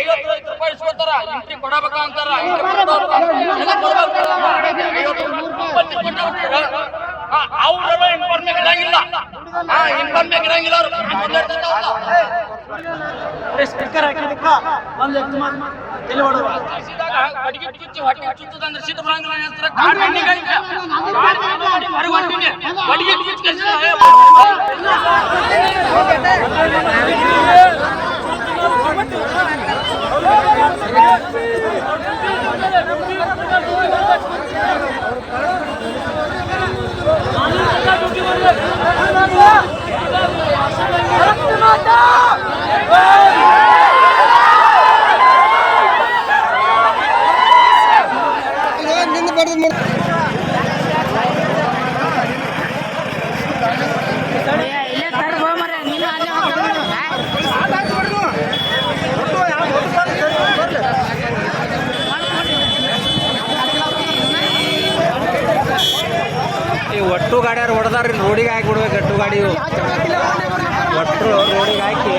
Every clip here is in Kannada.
50 ಇಸ್ಕೊತಾರ, ಎಂಟ್ರಿ ಕೊಡಬೇಕ ಅಂತಾರ. ಅವ್ರ ಇನ್ಫಾರ್ಮೇಶನ್ ಇರಂಗಿಲ್ಲ, ಇನ್ಫಾರ್ಮೇಶನ್ ಇರಂಗಿಲ್ಲ. ಸ್ಪೀಕರ್ ಹಾಕಿದಕ್ಕ ಒಂದು ಎಲ್ಲಿ ಹೊಡೆದ ಬಡಿಗೆ ಚುಚ್ಚಿ ಹೊಟ್ಟೆ ಚುಚ್ಚದಂದ್ರೆ ಸಿಟ್ಟು ಬರಂಗಿಲ್ಲ ಹೇಳ್ತಾರೆ. ಕಾರ್ ರನ್ನಿಂಗ್ ಆಗಿದೆ, ಹೊರಗೆ ಹೊಂಟಿನಿ, ಬಡಿಗೆ ಚುಚ್ಚಿ ಒಟ್ಟು ಗಾಡಿಯಾರು ಹೊಡೆದಾರ್ರಿ, ರೋಡಿಗೆ ಹಾಕಿ ಬಿಡ್ಬೇಕು. ಗಟ್ಟು ಗಾಡಿ ಒಟ್ಟು ರೋಡಿಗೆ ಹಾಕಿ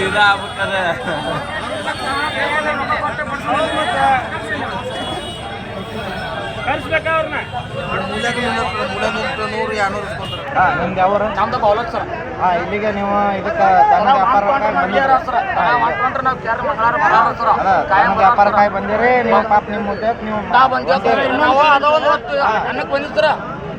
ಇದ್ರ ಆಗ್ಬಿಟ್ಟದೆ. ನಿಮ್ಗೆ ಯಾವ ನಮ್ದು ಬಾಲಕ್ ಸರ್. ಇಲ್ಲಿಗೆ ನೀವು ಇದಕ್ಕೆ ದನ ವ್ಯಾಪಾರಕ್ಕಾಗಿ ಬಂದಿರಿ. ನೀವು ಪಾಪ ನಿಮ್ಮ ಮುದ್ದಕ್ಕೆ ನೀವು ಅನ್ನಕ್ಕೆ ಬಂದಿರ್ತಾರ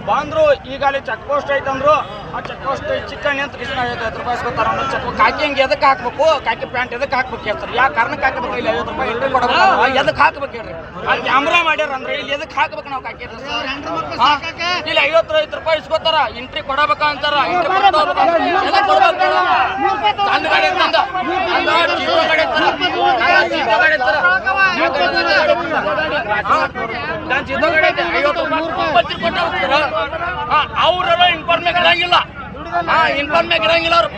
ಬಂದ್ರು. ಈಗ ಅಲ್ಲಿ ಚೆಕ್ ಪೋಸ್ಟ್ ಐತಂದ್ರು, ಆ ಚೆಕ್ ಪೋಸ್ಟ್ ಚಿಕನ್ ಅಂತ 50 ರೂಪಾಯಿ ಇಸ್ಕೊತಾರ. ಚೆಕ್ ಕಾಕಿ ಹಂಗೆ ಎದಕ್ಕೆ ಹಾಕ್ಬೇಕು, ಕಾಕಿ ಪ್ಯಾಂಟ್ ಎದಕ್ಕೆ ಹಾಕ್ಬೇಕು ಹೇಳ್ತಾರೆ. ಯಾವ ಕಾರಣಕ್ಕೆ ಹಾಕಬೇಕು? ಇಲ್ಲಿ 50 ರೂಪಾಯಿ ಎಂಟ್ರಿ ಕೊಡಬೇಕು, ಎದಕ್ಕೆ ಹಾಕ್ಬೇಕು ಹೇಳ್ರಿ. ಅಲ್ಲಿ ಕ್ಯಾಮ್ರಾ ಮಾಡ್ಯಾರ ಅಂದ್ರೆ ಇಲ್ಲಿ ಎದಕ್ಕೆ ಹಾಕ್ಬೇಕು ನಾವು ಕಾಕಿ? ಇಲ್ಲಿ 50 ರೂಪಾಯಿ ಇಸ್ಕೊತಾರ, ಎಂಟ್ರಿ ಕೊಡಬೇಕ ಅಂತಾರ. ಸಣ್ಣ ಗಾಡಿ ತಂದ ಜೀರೋ ಗಾಡಿ ನಾನು ಜಿದ್ದೋ ಗಾಡಿ ಐತೆ 50 ರೂಪಾಯಿ ಕೊಟ್ಟ ಹೋಗ್ತಾರ. ಅವ್ರ ಇನ್ಫಾರ್ಮೇಶನ್ ಇರಂಗಿಲ್ಲ, ಇನ್ಫಾರ್ಮೇಶನ್ ಇರಂಗಿಲ್ಲ. ಅವ್ರು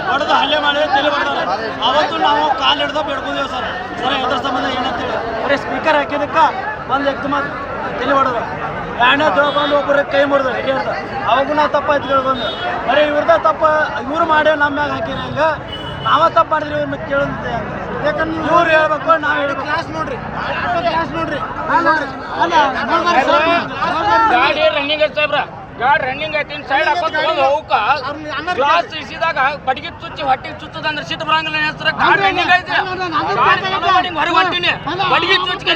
ಹೊಡೆದು ಹಲ್ಲೆ ಮಾಡಿ ತಲೆ ಮಾಡ್ತಾರೆ. ಅವತ್ತು ನಾವು ಕಾಲು ಹಿಡ್ದು ಬೇಡ್ಕೊಂಡಿದ್ದೇವೆ ಸರ್. ಸರ್ ಎದ್ರ ಸಂಬಂಧ ಏನಂತೇಳಿ ಬರೀ ಸ್ಪೀಕರ್ ಹಾಕಿದಕ್ಕೆ ಒಂದು ಎಕ್ದಮಾತ್ ತಲೆ ಹೊಡೆದ್ರು. ಎರಡನೇ ದೊಡ್ಡ ಬಂದು ಒಬ್ಬರಿಗೆ ಕೈ ಮುರಿದ್ರು ಹಿಡಿಯೋದು. ಅವಾಗೂ ನಾವು ತಪ್ಪಾಯ್ತು ಕೇಳ್ಬಂದು ಬರೀ ಇವ್ರದ ತಪ್ಪ. ಇವ್ರು ಮಾಡಿ ನಮ್ಮ ಮ್ಯಾಗ ಹಾಕಿರಿ. ಹಂಗೆ ನಾವ ತಪ್ಪು ಮಾಡಿದ್ರಿ ಇವ್ರ ಮ್ಯಾಗ ಕೇಳಿದ್ದೆ. ಯಾಕಂದ್ರೆ ಇವ್ರು ಹೇಳ್ಬೇಕು, ನಾವು ಹೇಳ್ಬೇಕು. ಕ್ಲಾಸ್ ನೋಡ್ರಿ, ಕ್ಲಾಸ್ ನೋಡ್ರಿ. ಗಾಡಿ ರನ್ನಿಂಗ್ ಐತಿ ಸಾಹೇಬ್ರ, ಗಾಡಿ ರನ್ನಿಂಗ್ ಐತಿ. ಸೈಡ್ ಹಾಕೋದು ಹೋಗಕ್ಕ ಗ್ಲಾಸ್ ಇಸಿದಾಗ ಬಡಿಗೆ ಚುಚ್ಚಿ ಹೊಟ್ಟಿಗೆ ಚುಚ್ಚದಂದ್ರೆ ಸಿಟ್ಟು ಬರಂಗಿಲ್ಲ ಹೇಳ್ತಾರೆ. ಗಾಡಿ ರನ್ನಿಂಗ್ ಐತಿ, ಹೊರಗೆ ಹೊಂಟಿನಿ, ಬಡಿಗೆ ಚುಚ್ಚಿ